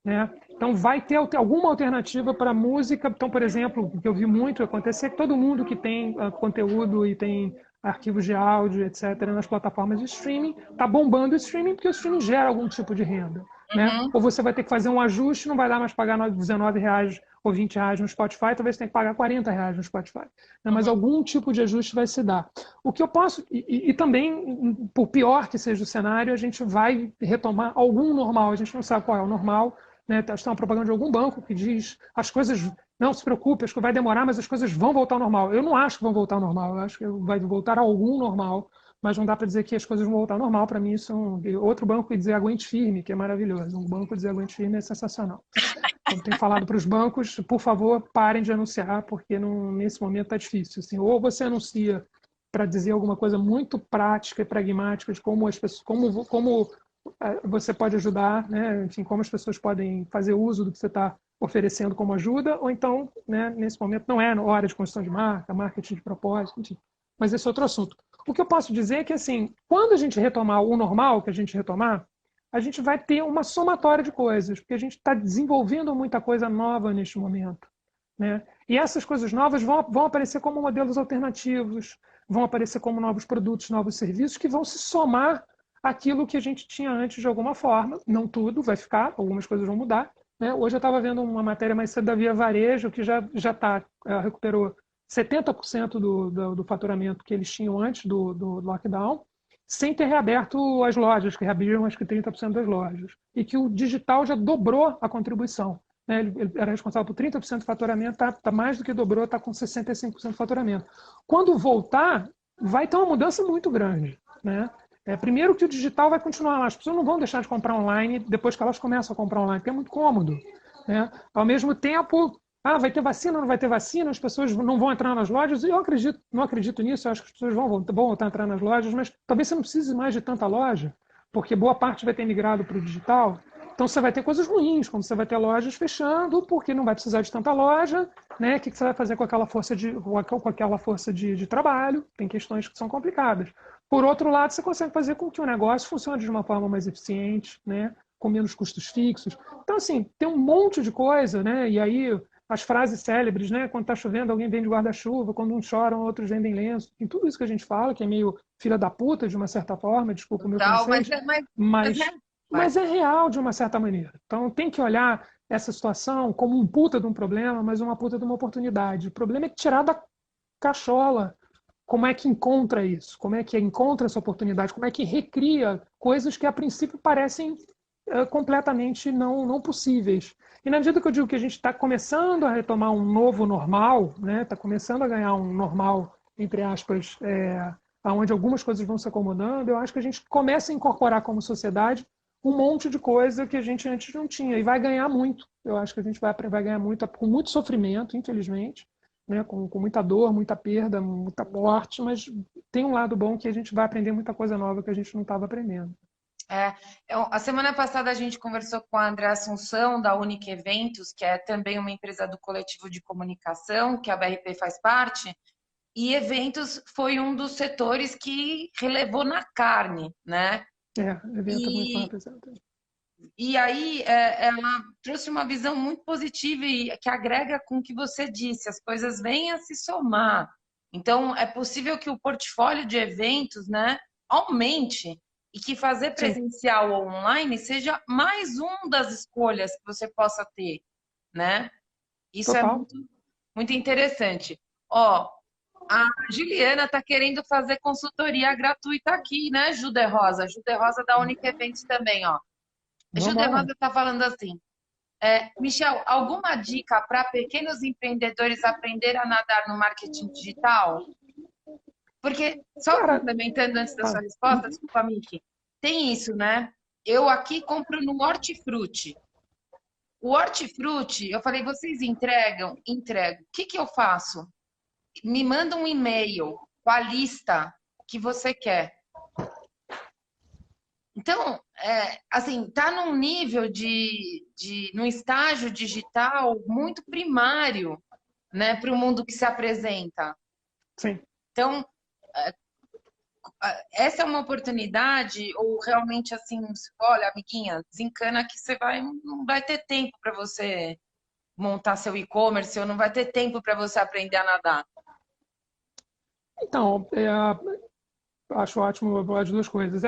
né? Então, vai ter alguma alternativa para a música. Então, por exemplo, o que eu vi muito acontecer é que todo mundo que tem conteúdo e tem arquivos de áudio, etc., nas plataformas de streaming, está bombando o streaming, porque o streaming gera algum tipo de renda. Né? Uhum. Ou você vai ter que fazer um ajuste, não vai dar mais pagar R$19 ou R$20 no Spotify, talvez tenha que pagar R$40 no Spotify. Né? Mas algum tipo de ajuste vai se dar. O que eu posso, e também, por pior que seja o cenário, a gente vai retomar algum normal, a gente não sabe qual é o normal, né? Tem uma propaganda de algum banco que diz as coisas, não se preocupe, acho que vai demorar, mas as coisas vão voltar ao normal. Eu não acho que vão voltar ao normal, eu acho que vai voltar a algum normal, mas não dá para dizer que as coisas vão voltar ao normal. Para mim, isso outro banco que dizer aguente firme, que é maravilhoso. Um banco dizer aguente firme é sensacional. Então, tenho falado para os bancos, por favor, parem de anunciar, porque nesse momento está difícil. Assim, ou você anuncia para dizer alguma coisa muito prática e pragmática de como as pessoas, como você pode ajudar, né? Enfim, como as pessoas podem fazer uso do que você está oferecendo como ajuda, ou então, né, nesse momento, não é hora de construção de marca, marketing de propósito, enfim. Mas esse é outro assunto. O que eu posso dizer é que, assim, quando a gente retomar o normal, que a gente retomar, a gente vai ter uma somatória de coisas, porque a gente está desenvolvendo muita coisa nova neste momento, né? E essas coisas novas vão aparecer como modelos alternativos, vão aparecer como novos produtos, novos serviços, que vão se somar àquilo que a gente tinha antes de alguma forma. Não tudo vai ficar, algumas coisas vão mudar, né? Hoje eu estava vendo uma matéria mais cedo da Via Varejo, que já recuperou 70% do faturamento que eles tinham antes do lockdown, sem ter reaberto as lojas, que reabriram acho que 30% das lojas. E que o digital já dobrou a contribuição. Né? Ele era responsável por 30% do faturamento, tá mais do que dobrou, está com 65% do faturamento. Quando voltar, vai ter uma mudança muito grande. Né? Primeiro que o digital vai continuar lá. As pessoas não vão deixar de comprar online depois que elas começam a comprar online, porque é muito cômodo. Né? Ao mesmo tempo, vai ter vacina, não vai ter vacina, as pessoas não vão entrar nas lojas. E eu não acredito nisso, eu acho que as pessoas vão voltar a entrar nas lojas, mas talvez você não precise mais de tanta loja, porque boa parte vai ter migrado para o digital. Então você vai ter coisas ruins, como você vai ter lojas fechando, porque não vai precisar de tanta loja, né? O que você vai fazer com aquela força de trabalho? Tem questões que são complicadas. Por outro lado, você consegue fazer com que o negócio funcione de uma forma mais eficiente, né? Com menos custos fixos. Então, assim, tem um monte de coisa, né? E aí as frases célebres, né? Quando está chovendo, alguém vende guarda-chuva, quando uns choram, outros vendem lenço. Tem tudo isso que a gente fala, que é meio filha da puta, de uma certa forma, desculpa o meu francês, mas é real de uma certa maneira. Então tem que olhar essa situação como um puta de um problema, mas uma puta de uma oportunidade. O problema é tirar da cachola como é que encontra isso, como é que encontra essa oportunidade, como é que recria coisas que a princípio parecem completamente não possíveis. E na medida que eu digo que a gente está começando a retomar um novo normal, né, está começando a ganhar um normal, entre aspas, onde algumas coisas vão se acomodando, eu acho que a gente começa a incorporar como sociedade um monte de coisa que a gente antes não tinha, e vai ganhar muito. Eu acho que a gente vai ganhar muito, com muito sofrimento, infelizmente, né? Com muita dor, muita perda, muita morte, mas tem um lado bom que a gente vai aprender muita coisa nova que a gente não estava aprendendo. A semana passada a gente conversou com a André Assunção, da Unique Eventos, que é também uma empresa do coletivo de comunicação, que a BRP faz parte, e eventos foi um dos setores que relevou na carne, né? Evento muito mal representado. E aí ela trouxe uma visão muito positiva e que agrega com o que você disse, as coisas vêm a se somar. Então, é possível que o portfólio de eventos, né, aumente e que fazer presencial ou online seja mais um das escolhas que você possa ter, né? Isso Total. é muito, muito interessante. Ó, a Juliana está querendo fazer consultoria gratuita aqui, né, Jude Rosa? Jude Rosa da Unique Eventos também, ó. A Jude Rosa está falando assim, Michel, alguma dica para pequenos empreendedores aprender a nadar no marketing digital? Porque, só complementando antes da sua resposta, desculpa, Miki, tem isso, né? Eu aqui compro no Hortifruti. O Hortifruti, eu falei, vocês entregam? Entrego. O que eu faço? Me manda um e-mail com a lista que você quer. Então, assim, tá num nível num estágio digital muito primário, né, para o mundo que se apresenta. Sim. Então, essa é uma oportunidade, ou realmente assim, olha, amiguinha, desencana que não vai ter tempo para você montar seu e-commerce, ou não vai ter tempo para você aprender a nadar. Então, acho ótimo as duas coisas.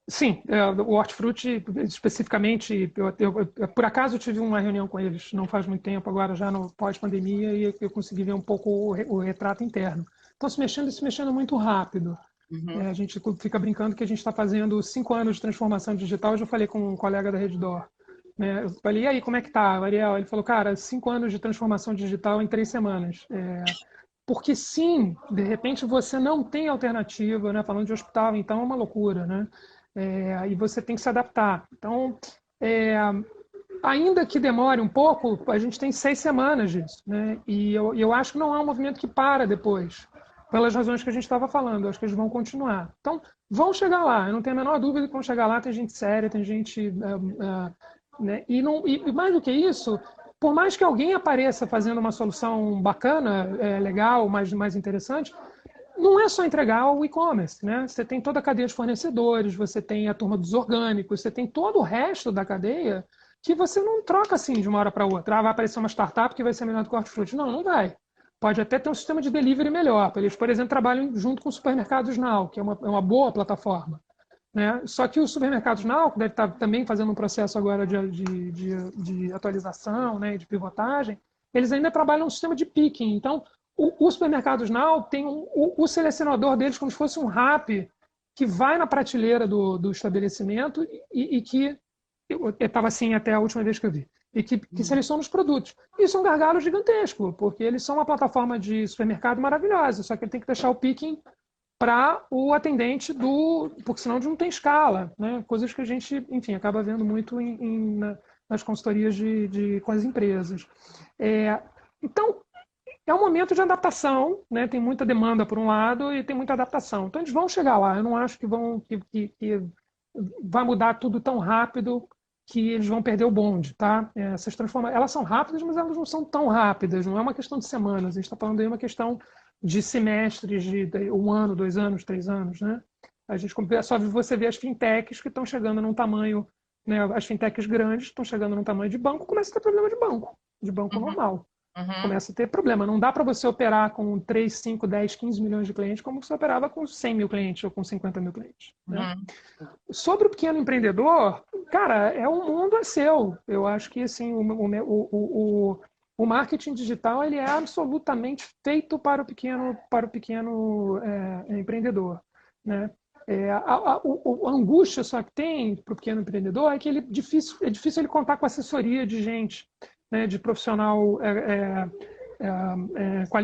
Sim, o Hortifruti, especificamente, eu por acaso tive uma reunião com eles não faz muito tempo, agora já no pós-pandemia, e eu consegui ver um pouco o retrato interno. Estão se mexendo muito rápido. Uhum. A gente fica brincando que a gente está fazendo 5 anos de transformação digital. Eu já falei com um colega da Redditor. Né? Eu falei, e aí, como é que tá, Ariel? Ele falou, cara, 5 anos de transformação digital em 3 semanas. Porque sim, de repente você não tem alternativa, né? Falando de hospital, então é uma loucura, né? E você tem que se adaptar. Então, ainda que demore um pouco, a gente tem 6 semanas disso, né? E eu acho que não é um movimento que para depois. pelas razões que a gente estava falando. Eu acho que eles vão continuar. Então, vão chegar lá. Eu não tenho a menor dúvida que vão chegar lá. Tem gente séria, tem gente... né? E mais do que isso, por mais que alguém apareça fazendo uma solução bacana, legal, mais interessante, não é só entregar o e-commerce, né? Você tem toda a cadeia de fornecedores, você tem a turma dos orgânicos, você tem todo o resto da cadeia que você não troca assim de uma hora para outra. Ah, vai aparecer uma startup que vai ser melhor do que o hortifruti. Não, não vai. Pode até ter um sistema de delivery melhor. Eles, por exemplo, trabalham junto com o Supermercados Now, que é uma boa plataforma, né? Só que o Supermercados Now, que deve estar também fazendo um processo agora de atualização, né, de pivotagem, eles ainda trabalham no sistema de picking. Então, o Supermercados Now tem o selecionador deles como se fosse um rap que vai na prateleira do estabelecimento e que eu estava assim até a última vez que eu vi, e que seleciona os produtos. Isso é um gargalo gigantesco, porque eles são uma plataforma de supermercado maravilhosa, só que ele tem que deixar o picking para o atendente porque senão não tem escala, né? Coisas que a gente, enfim, acaba vendo muito nas consultorias com as empresas. Então, é um momento de adaptação, né? Tem muita demanda por um lado e tem muita adaptação. Então, eles vão chegar lá. Eu não acho que vai mudar tudo tão rápido que eles vão perder o bonde, tá? Essas transformações, elas são rápidas, mas elas não são tão rápidas. Não é uma questão de semanas. A gente está falando aí uma questão de semestres, de 1 ano, 2 anos, 3 anos, né? A gente só você vê as fintechs que estão chegando num tamanho, né? As fintechs grandes estão chegando num tamanho de banco, começa a ter problema de banco normal. Começa a ter problema. Não dá para você operar com 3, 5, 10, 15 milhões de clientes como você operava com 100 mil clientes ou com 50 mil clientes. Né? Sobre o pequeno empreendedor, cara, o mundo é seu. Eu acho que assim, o marketing digital ele é absolutamente feito para o pequeno empreendedor. Né? A angústia só que tem para o pequeno empreendedor é que é difícil ele contar com assessoria de gente, né, de profissional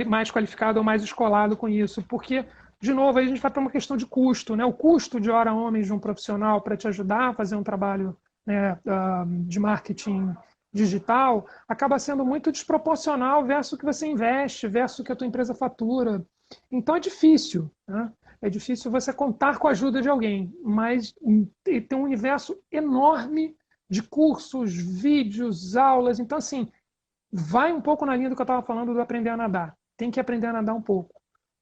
mais qualificado ou mais escolado com isso, porque, de novo, aí a gente vai para uma questão de custo, né? O custo de hora homens de um profissional para te ajudar a fazer um trabalho, né, de marketing digital acaba sendo muito desproporcional versus o que você investe, versus o que a tua empresa fatura. Então é difícil, né? É difícil você contar com a ajuda de alguém, mas tem um universo enorme de cursos, vídeos, aulas. Então, assim, vai um pouco na linha do que eu estava falando do aprender a nadar. Tem que aprender a nadar um pouco.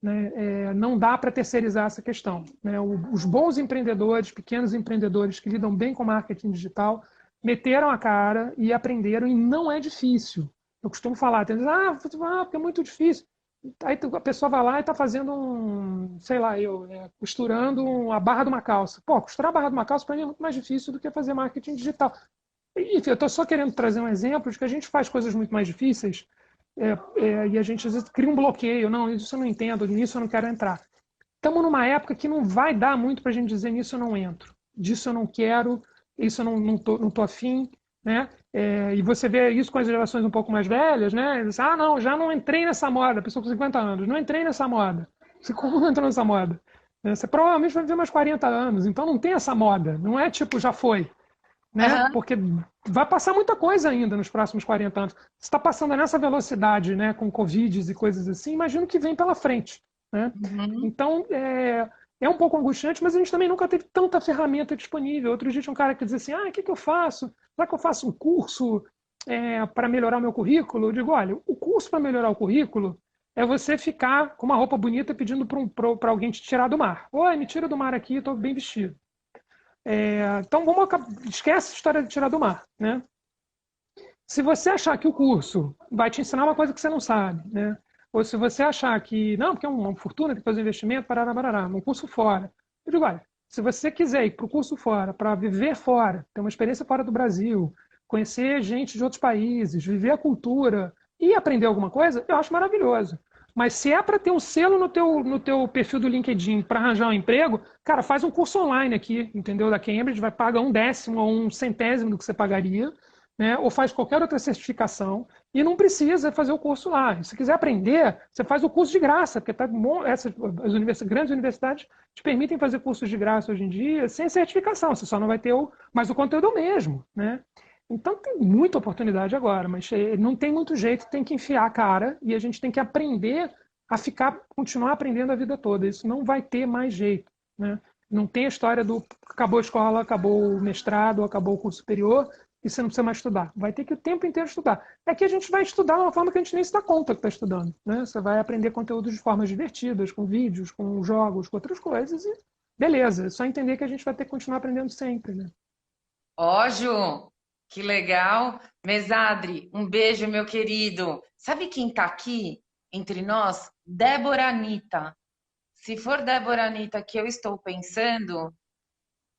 Né? Não dá para terceirizar essa questão. Né? Os bons empreendedores, pequenos empreendedores que lidam bem com marketing digital, meteram a cara e aprenderam, e não é difícil. Eu costumo falar, porque é muito difícil. Aí a pessoa vai lá e está fazendo costurando a barra de uma calça. Pô, costurar a barra de uma calça para mim é muito mais difícil do que fazer marketing digital. Enfim, eu estou só querendo trazer um exemplo de que a gente faz coisas muito mais difíceis e a gente às vezes cria um bloqueio. Não, isso eu não entendo, nisso eu não quero entrar. Estamos numa época que não vai dar muito para a gente dizer nisso eu não entro, disso eu não quero, isso eu não tô afim. Né? E você vê isso com as gerações um pouco mais velhas, né? Eles dizem, não, já não entrei nessa moda, pessoa com 50 anos, não entrei nessa moda. Você como não entrou nessa moda? Você provavelmente vai viver mais 40 anos, então não tem essa moda, não é tipo, já foi. Né? Porque vai passar muita coisa ainda nos próximos 40 anos. Você está passando nessa velocidade, né, com Covid e coisas assim, imagino que vem pela frente. Né? Então, é um pouco angustiante, mas a gente também nunca teve tanta ferramenta disponível. Outro dia tinha um cara que dizia assim, o que eu faço? Será que eu faço um curso para melhorar o meu currículo? Eu digo, olha, o curso para melhorar o currículo é você ficar com uma roupa bonita pedindo para alguém te tirar do mar. Oi, me tira do mar aqui, estou bem vestido. Então, esquece a história de tirar do mar. Né? Se você achar que o curso vai te ensinar uma coisa que você não sabe, né? Ou se você achar que, não, porque é uma fortuna, tem que fazer investimento, parará, um curso fora. Eu digo, olha, se você quiser ir para o curso fora, para viver fora, ter uma experiência fora do Brasil, conhecer gente de outros países, viver a cultura e aprender alguma coisa, eu acho maravilhoso. Mas se é para ter um selo no teu perfil do LinkedIn para arranjar um emprego, cara, faz um curso online aqui, entendeu? Da Cambridge, vai pagar 1/10 ou 1/100 do que você pagaria, né? Ou faz qualquer outra certificação e não precisa fazer o curso lá. Se quiser aprender, você faz o curso de graça, porque grandes universidades te permitem fazer cursos de graça hoje em dia sem certificação, você só não vai ter mas o conteúdo é o mesmo, né? Então tem muita oportunidade agora, mas não tem muito jeito, tem que enfiar a cara e a gente tem que aprender a continuar aprendendo a vida toda. Isso não vai ter mais jeito, né? Não tem a história do acabou a escola, acabou o mestrado, acabou o curso superior e você não precisa mais estudar. Vai ter que o tempo inteiro estudar. É que a gente vai estudar de uma forma que a gente nem se dá conta que está estudando, né? Você vai aprender conteúdo de formas divertidas, com vídeos, com jogos, com outras coisas e beleza. É só entender que a gente vai ter que continuar aprendendo sempre, né? Ó, Ju, que legal. Mesadri, um beijo, meu querido. Sabe quem tá aqui entre nós? Débora Anitta. Se for Débora Anitta que eu estou pensando,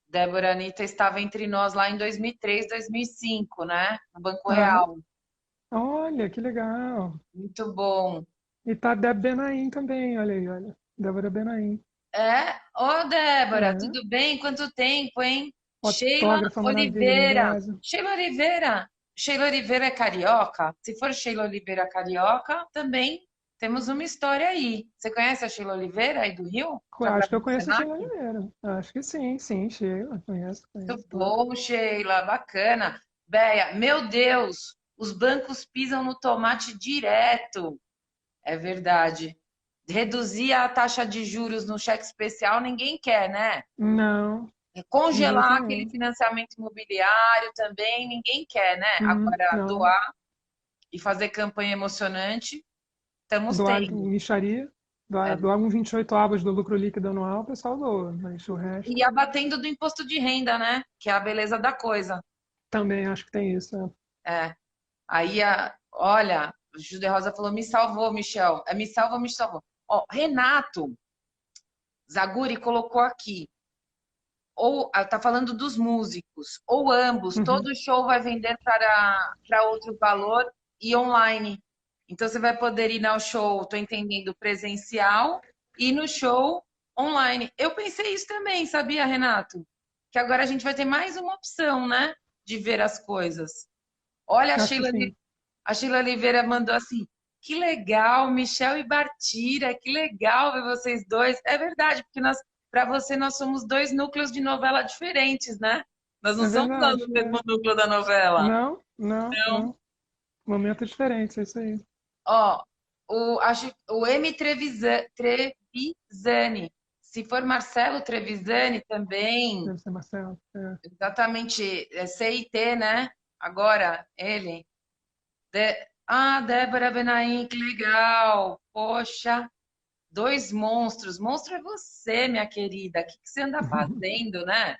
Débora Anitta estava entre nós lá em 2003, 2005, né? No Banco Aham. Real. Olha, que legal. Muito bom. E tá a Deb Benaim também, olha aí, olha. Débora Benaim. É? Ô, Débora, É. tudo bem? Quanto tempo, hein? Sheila Fotógrafa Oliveira. maravilhosa. Sheila Oliveira. Sheila Oliveira é carioca? Se for Sheila Oliveira carioca, também temos uma história aí. Você conhece a Sheila Oliveira aí do Rio? Já Acho que eu trabalhou no conheço a Senac? Sheila Oliveira. Acho que sim, sim, Sheila. Conheço, Muito conheço, claro. bom, Sheila, bacana. Béia, meu Deus, os bancos pisam no tomate direto. É verdade. Reduzir a taxa de juros no cheque especial ninguém quer, né? Não, de jeito Congelar aquele nenhum. financiamento imobiliário também ninguém quer, né? Agora, Não. doar e fazer campanha emocionante, estamos Doar tendo. mixaria, É, doar um 28 avos do lucro líquido anual, o pessoal doa, mas o e resto abatendo do imposto de renda, né? Que é a beleza da coisa. também acho que tem isso. Né? É. Aí, olha, o Júlio Rosa falou, me salvou, Michel. É, me salva, me salvou. Ó, Renato Zaguri colocou aqui, ou tá falando dos músicos, ou ambos, Uhum. todo show vai vender para outro valor e online. Então você vai poder ir ao show, estou entendendo, presencial e no show online. Eu pensei isso também, sabia, Renato? Que agora a gente vai ter mais uma opção, né, de ver as coisas. Olha, Acho que sim. A Sheila Oliveira mandou assim: que legal, Michel e Bartira, que legal ver vocês dois. É verdade, porque para você, nós somos dois núcleos de novela diferentes, né? Nós não É somos lá no verdade. mesmo núcleo da novela. Não, não, Então, não. Momentos diferentes, é isso aí. ó, o M. Trevisani. Se for Marcelo Trevisani também, Deve ser Marcelo. É. exatamente, é CIT, né? Agora, ele. Débora Benaim, que legal! Poxa, dois monstros. Monstro é você, minha querida. O que você anda fazendo, né?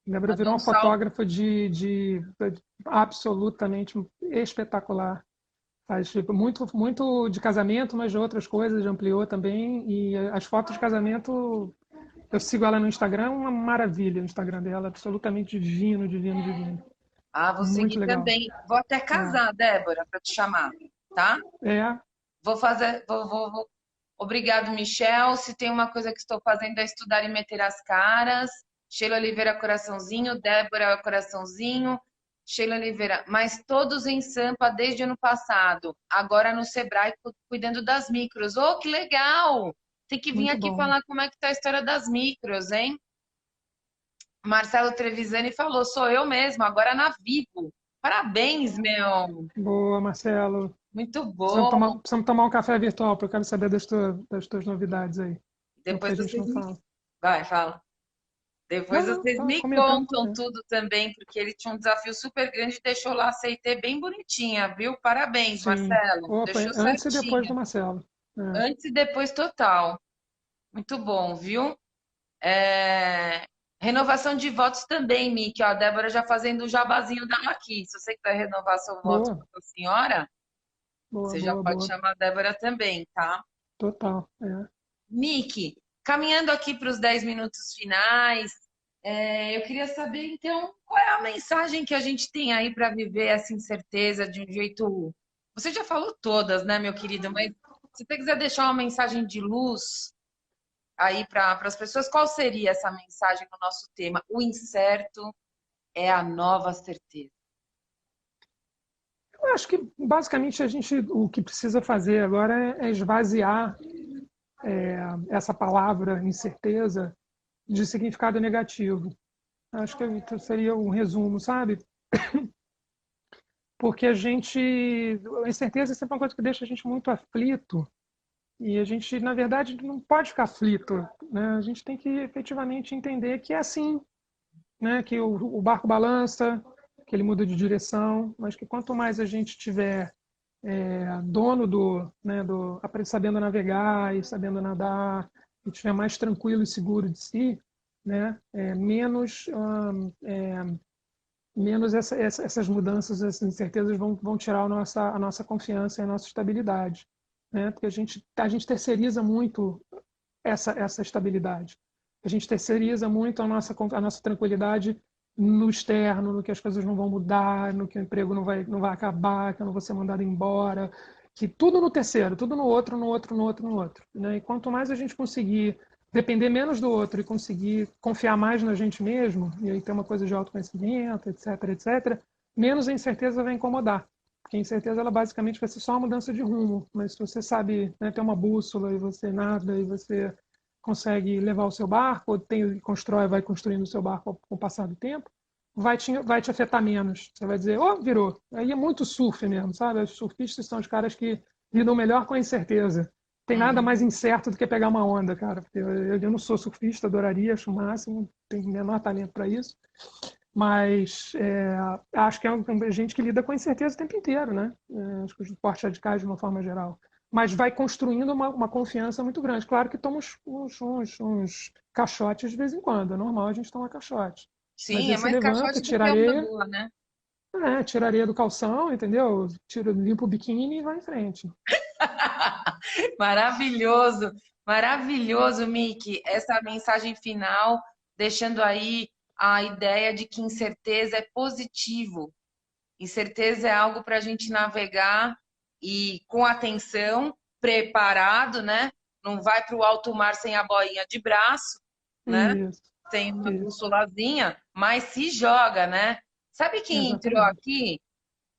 Débora Mandou virou um uma salve. fotógrafa de absolutamente espetacular. Faz tipo, muito, muito de casamento, mas de outras coisas, ampliou também. E as fotos de casamento, eu sigo ela no Instagram, uma maravilha o Instagram dela, absolutamente divino, divino, divino. Ah, vou Muito seguir legal. também. Vou até casar, Débora, para te chamar, tá? É, Vou fazer. Obrigado, Michel. Se tem uma coisa que estou fazendo é estudar e meter as caras. Sheila Oliveira, coraçãozinho. Débora, coraçãozinho. Sheila Oliveira, mas todos em Sampa desde o ano passado. Agora no Sebrae, cuidando das micros. Oh, que legal! Tem que vir muito aqui bom. falar como é que tá a história das micros, hein? Marcelo Trevisani falou, sou eu mesmo, agora na Vivo. Parabéns, meu! Boa, Marcelo. Muito bom. Precisamos tomar um café virtual, porque eu quero saber das tuas novidades aí. Tempo que Depois a gente vocês não me... fala. Vai, fala. Depois Não, não, vocês tá me comentando. contam É. tudo também, porque ele tinha um desafio super grande e deixou lá a CT bem bonitinha, viu? Parabéns, Sim. Marcelo. Opa, Deixou antes e depois certinha. do Marcelo. É. Antes e depois total. Muito bom, viu? É, renovação de votos também, Miki. Ó, a Débora já fazendo o jabazinho dela aqui. Se você quiser renovar seu voto Boa, com a senhora, boa, você já boa, pode boa. chamar a Débora também, tá? Total. É. Miki, caminhando aqui para os 10 minutos finais, eu queria saber, então, qual é a mensagem que a gente tem aí para viver essa incerteza de um jeito. Você já falou todas, né, meu querido? Mas se você quiser deixar uma mensagem de luz aí para as pessoas, qual seria essa mensagem no nosso tema? O incerto é a nova certeza. Eu acho que basicamente o que precisa fazer agora é esvaziar essa palavra incerteza de significado negativo. Acho que seria um resumo, sabe? Porque a incerteza é sempre uma coisa que deixa a gente muito aflito E a gente, na verdade, não pode ficar aflito, né? A gente tem que efetivamente entender que é assim, né? Que o barco balança, que ele muda de direção, mas que quanto mais a gente tiver dono sabendo navegar e sabendo nadar, e estiver mais tranquilo e seguro de si, né? Menos essas mudanças, essas incertezas vão tirar a nossa confiança e a nossa estabilidade, né? Porque a gente terceiriza muito essa estabilidade. A gente terceiriza muito a nossa tranquilidade no externo, no que as coisas não vão mudar, no que o emprego não vai acabar, que eu não vou ser mandado embora, que tudo no terceiro, tudo no outro, no outro, no outro, no outro, né? E quanto mais a gente conseguir depender menos do outro e conseguir confiar mais na gente mesmo, e aí tem uma coisa de autoconhecimento, etc, etc, menos a incerteza vai incomodar. Porque a incerteza, ela basicamente vai ser só uma mudança de rumo, mas se você sabe, né, ter uma bússola e você nada e você consegue levar o seu barco, ou vai construindo o seu barco com o passar do tempo, vai te afetar menos. Você vai dizer, oh, virou. Aí é muito surf mesmo, sabe? Os surfistas são os caras que lidam melhor com a incerteza. Tem nada mais incerto do que pegar uma onda, cara. Porque eu não sou surfista, adoraria, acho o máximo, tenho o menor talento para isso. Mas acho que é gente que lida com a incerteza o tempo inteiro, né? Acho que os esportes radicais, de uma forma geral. Mas vai construindo uma confiança muito grande. Claro que toma uns caixotes de vez em quando. É normal a gente tomar caixote. Mas Sim, aí é você mais levanta, caixote do tira que onda areia, boa, né? tira areia do calção, entendeu? Limpa o biquíni e vai em frente. Maravilhoso, maravilhoso, Miki. Essa mensagem final, deixando aí a ideia de que incerteza é positivo. Incerteza é algo para a gente navegar e com atenção, preparado, né? Não vai para o alto mar sem a boinha de braço, né? Isso, Sem uma isso. bússolazinha, mas se joga, né? Sabe quem entrou Exatamente. aqui?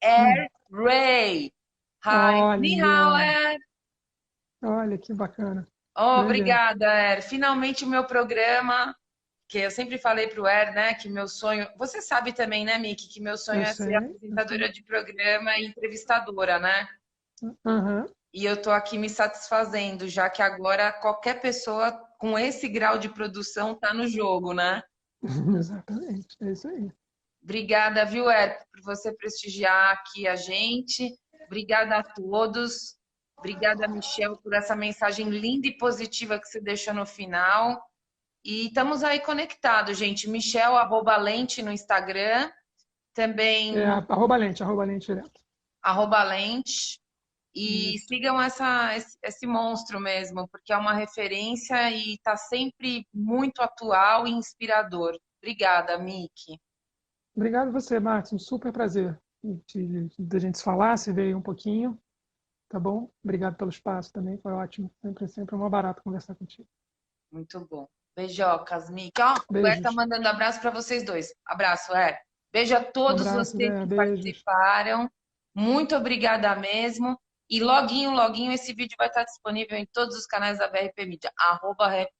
Hum. Air Ray. Hi, ni hao, Olha, Air. olha que bacana. Oh, Grande é. obrigada, Er. Finalmente o meu programa, que eu sempre falei para o Er, né, que meu sonho. Você sabe também, né, Miki, que meu sonho Eu é ser sei, eu apresentadora sei. de programa e entrevistadora, né? Aham. E eu tô aqui me satisfazendo, já que agora qualquer pessoa com esse grau de produção tá no jogo, né? Exatamente, é isso aí. Obrigada, viu, Er, por você prestigiar aqui a gente. Obrigada a todos. Obrigada, Michel, por essa mensagem linda e positiva que você deixou no final. E estamos aí conectados, gente. Michel, @lente no Instagram. É, Também arroba lente direto. @lente. E Isso. sigam esse monstro mesmo, porque é uma referência e está sempre muito atual e inspirador. Obrigada, Miki. Obrigado a você, Marcos. Um super prazer da gente se falar, se ver aí um pouquinho, tá bom? Obrigado pelo espaço também, foi ótimo. Sempre uma barata conversar contigo. Muito bom. Beijocas, Miki. Ó, o Er tá Beijos. mandando abraço para vocês dois. Abraço, Er. Beijo a Um todos abraço, vocês Dé. que Beijos. participaram. Muito obrigada mesmo. E loguinho, loguinho, esse vídeo vai estar disponível em todos os canais da BRP Mídia.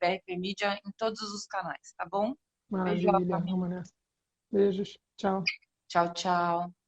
@BRP Mídia em todos os canais, tá bom? Beijoca, Maravilha. Miki. Vamos nessa. Beijos. Tchau. Tchau, tchau.